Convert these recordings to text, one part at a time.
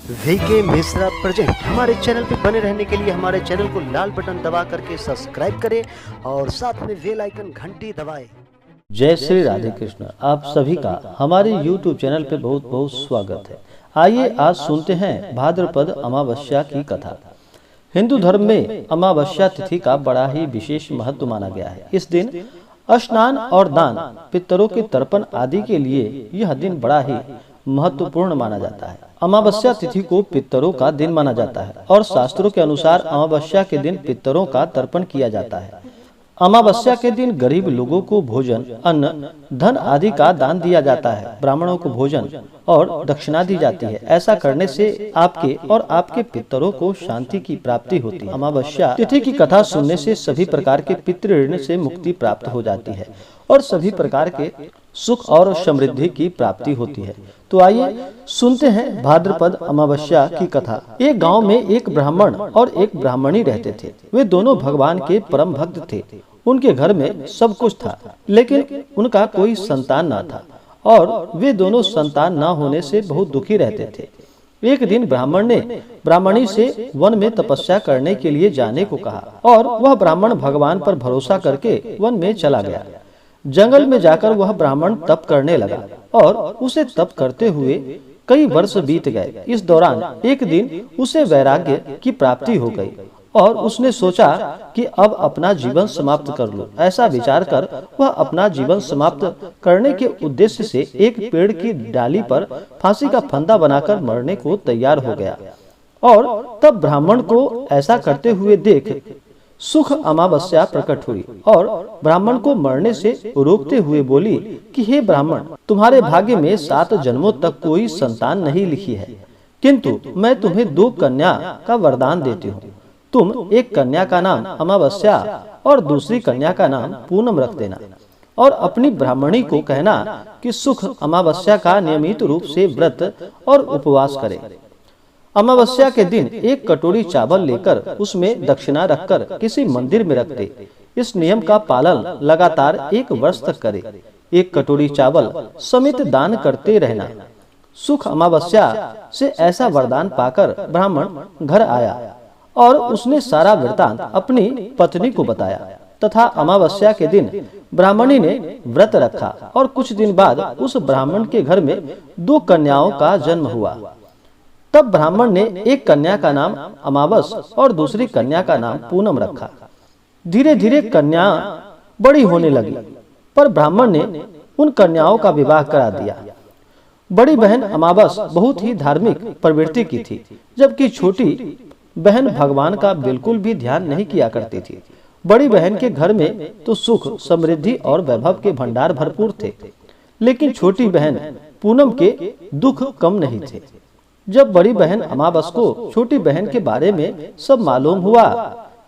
VK Mishra present. हमारे channel पे बने रहने के लिए हमारे चैनल को लाल बटन दबा करके सब्सक्राइब करें और साथ में बेल आइकन घंटी दबाएं। जय श्री राधे कृष्ण। आप सभी का हमारे YouTube चैनल पे बहुत बहुत स्वागत है। आइए आज सुनते हैं भाद्रपद अमावस्या की कथा। हिंदू धर्म में अमावस्या तिथि का बड़ा ही विशेष महत्व माना गया है। इस दिन स्नान और दान, पितरों के तर्पण आदि के लिए यह दिन बड़ा ही महत्वपूर्ण माना जाता है। अमावस्या तिथि को पितरों का दिन माना जाता है और शास्त्रों के अनुसार अमावस्या के दिन पितरों का तर्पण किया जाता है। अमावस्या के दिन गरीब लोगों को भोजन, अन्न, धन आदि का दान दिया जाता है। ब्राह्मणों को भोजन और दक्षिणा दी जाती है। ऐसा करने से आपके और आपके पितरों को शांति की प्राप्ति होती है। अमावस्या तिथि की कथा सुनने से सभी प्रकार के पितृ ऋण से मुक्ति प्राप्त हो जाती है और सभी प्रकार के सुख और समृद्धि की प्राप्ति होती है। तो आइए सुनते हैं भाद्रपद अमावस्या की कथा। एक गांव में एक ब्राह्मण और एक ब्राह्मणी रहते थे। वे दोनों भगवान के परम भक्त थे। उनके घर में सब कुछ था, लेकिन उनका कोई संतान न था और वे दोनों संतान न होने से बहुत दुखी रहते थे। एक दिन ब्राह्मण ने ब्राह्मणी से वन में तपस्या करने के लिए जाने को कहा और वह ब्राह्मण भगवान पर भरोसा करके वन में चला गया। जंगल में जाकर वह ब्राह्मण तप करने लगा और उसे तप करते हुए कई वर्ष बीत गए। इस दौरान एक दिन उसे वैराग्य की प्राप्ति हो गई और उसने सोचा कि अब अपना जीवन समाप्त कर लूं। ऐसा विचार कर वह अपना जीवन समाप्त करने के उद्देश्य से एक पेड़ की डाली पर फांसी का फंदा बनाकर मरने को तैयार हो गया। और तब ब्राह्मण को ऐसा करते हुए देख सुख अमावस्या प्रकट हुई और ब्राह्मण को मरने से रोकते हुए बोली कि हे ब्राह्मण, तुम्हारे भाग्य में 7 जन्मों तक कोई संतान नहीं लिखी है, किंतु मैं तुम्हें 2 कन्या का वरदान देती हूँ। तुम एक कन्या का नाम अमावस्या और दूसरी कन्या का नाम पूनम रख देना और अपनी ब्राह्मणी को कहना कि सुख अमावस्या का नियमित रूप से व्रत और उपवास करे। अमावस्या के दिन एक कटोरी चावल लेकर उसमें दक्षिणा रखकर किसी मंदिर में रख दे। इस नियम का पालन लगातार 1 वर्ष तक करे। एक कटोरी चावल समित दान करते रहना। सुख अमावस्या से ऐसा वरदान पाकर ब्राह्मण घर आया और उसने सारा वृतांत अपनी पत्नी को बताया तथा अमावस्या के दिन ब्राह्मणी ने व्रत रखा और कुछ दिन बाद उस ब्राह्मण के घर में 2 कन्याओं का जन्म हुआ। तब ब्राह्मण ने एक कन्या का नाम अमावस और दूसरी कन्या का नाम पूनम रखा। धीरे धीरे कन्या बड़ी होने लगी, पर ब्राह्मण ने उन कन्याओं का विवाह करा दिया। बड़ी बहन अमावस बहुत ही धार्मिक प्रवृत्ति की थी, जबकि छोटी बहन भगवान का बिल्कुल भी ध्यान नहीं किया करती थी। बड़ी बहन के घर में तो सुख, समृद्धि और वैभव के भंडार भरपूर थे, लेकिन छोटी बहन पूनम के दुख कम नहीं थे। जब बड़ी बहन अमावस को छोटी बहन के बारे में सब मालूम हुआ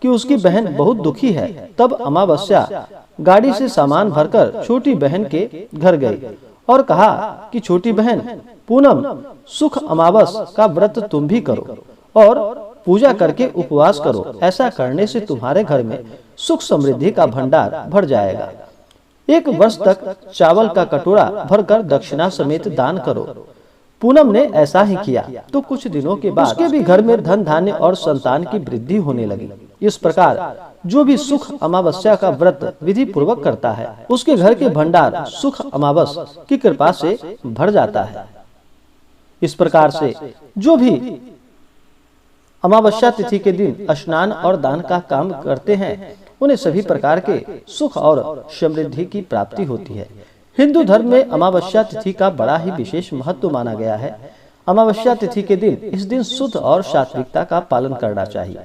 कि उसकी बहन बहुत दुखी है, तब अमावस्या गाड़ी से सामान भरकर छोटी बहन के घर गई और कहा कि छोटी बहन पूनम, सुख अमावस का व्रत तुम भी करो और पूजा करके उपवास करो। ऐसा करने से तुम्हारे घर में सुख समृद्धि का भंडार भर जाएगा। 1 वर्ष तक चावल का कटोरा भरकर दक्षिणा समेत दान करो। पूनम ने ऐसा ही किया तो कुछ दिनों के बाद उसके भी घर में धन धान्य और संतान की वृद्धि होने लगी। इस प्रकार जो भी सुख अमावस्या का व्रत विधि पूर्वक करता है, उसके घर के भंडार सुख अमावस की कृपा से भर जाता है। इस प्रकार से जो भी अमावस्या तिथि के दिन स्नान और दान का काम करते हैं, उन्हें सभी प्रकार के सुख और समृद्धि की प्राप्ति होती है। हिंदू धर्म में अमावस्या तिथि का बड़ा ही विशेष महत्व माना गया है। अमावस्या तिथि के दिन इस दिन शुद्ध और सात्विकता का पालन करना चाहिए।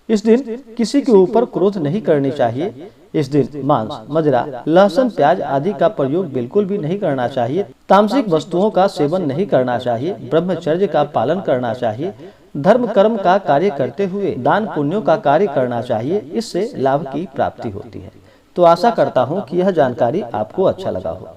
इस दिन किसी के ऊपर क्रोध नहीं करनी चाहिए। इस दिन मांस, मदिरा, लहसुन, प्याज आदि का प्रयोग बिल्कुल भी नहीं करना चाहिए। तामसिक वस्तुओं का सेवन नहीं करना चाहिए। ब्रह्मचर्य का पालन करना चाहिए। धर्म कर्म का कार्य करते हुए दान पुण्यों का कार्य करना चाहिए। इससे लाभ की प्राप्ति होती है। तो आशा करता हूँ कि यह जानकारी आपको अच्छा लगा हो।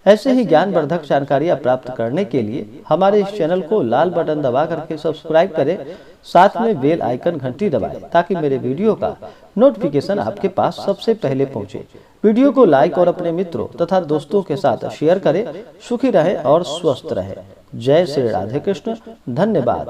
ऐसे ही ज्ञानवर्धक जानकारियाँ प्राप्त करने के लिए हमारे इस चैनल को लाल बटन दबा करके सब्सक्राइब करें, साथ में बेल आइकन घंटी दबाएं ताकि मेरे वीडियो का नोटिफिकेशन आपके पास सबसे पहले पहुंचे। वीडियो को लाइक और अपने मित्रों तथा दोस्तों के साथ शेयर करें। सुखी रहे और स्वस्थ रहे। जय श्री राधे कृष्ण। धन्यवाद।